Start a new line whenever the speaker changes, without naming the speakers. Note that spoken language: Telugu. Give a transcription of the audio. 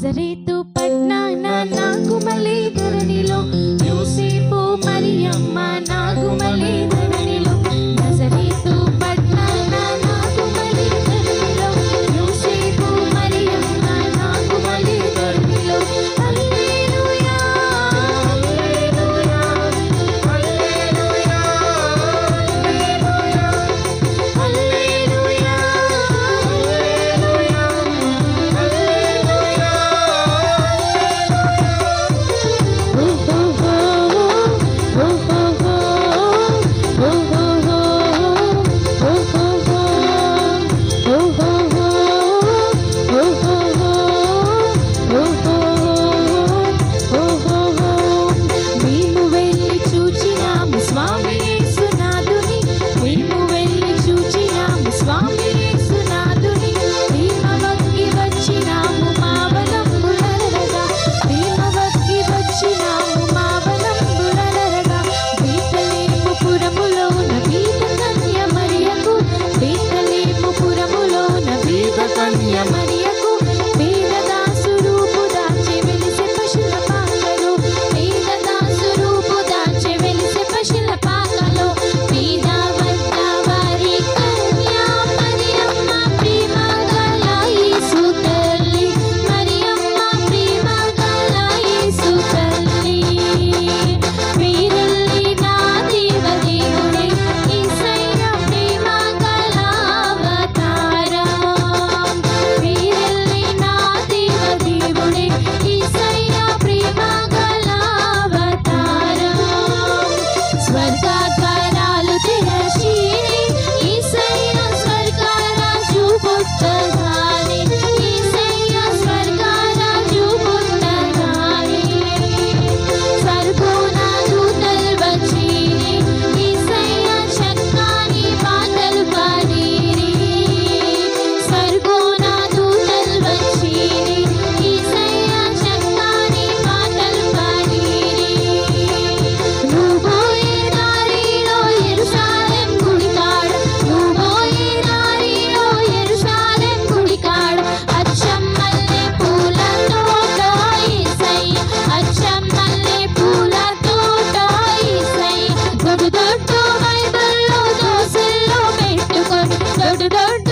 నజరేతు పట్నాన నాగుమలే ధరణిలో యోసేపు మరియమ్మ నాగుమలే ధరణిలో నజరేతు పట్నాన నాగుమలే ధరణిలో యోసేపు మరియమ్మ నాగుమలే ధరణిలో హల్లెలూయా హల్లెలూయా హల్లెలూయా హల్లెలూయా మేము వెళ్ళి చూచినాము స్వామి యేసునాథుని మేము వెళ్ళి చూచినాము స్వామి యేసునాథుని ప్రేమ వక్కి వచ్చినాము మా బలంబులరగా ప్రేమ వక్కి వచ్చినాము మా బలంబులరగా బేతలేము పురములోన బీద కన్య మరియకు బేతలేము పురములోన బీద కన్య మరియకు పేదదాసు రూపు దాచి వెలిసే పశుల పాకలో పేదదాసు రూపు దాచి వెలిసే పశుల పాకలో పేద వద్ద వారి కన్య మరియమ్మ ప్రేమ గల యేసు తల్లి మరియమ్మ ప్రేమ గల యేసు తల్లి వీరల్లి నా దేవదేవుడే యేసయ్య ప్రేమ గల అవతారం వీరల్లి నా దేవదేవుడే యేసయ్య ప్రేమ గల అవతారం స్వర్గద్వారాలు తెరచిరి యేసయ్య స్వర్గరాజు పుట్టగానే యేసయ్య స్వర్గరాజు పుట్టగానే స్వర్గోన దూతలు వచ్చిరి యేసయ్య చక్కని పాటలు పాడిరి స్వర్గోన దూతలు వచ్చిరి యేసయ్య చక్కని పాటలు పాడిరి నువ్వోయే దారిలో యెరూషలేం గుడికాడ నువ్వోయే దారిలో యెరూషలేం గుడికాడ అచ్చం మల్లె పూల తోట యేసయ్య అచ్చం మల్లె పూల తోట యేసయ్య దొడ్డు దొడ్డు బైబిల్లో దోసెల్లో పెట్టుకొని దొడ్డు దొడ్డు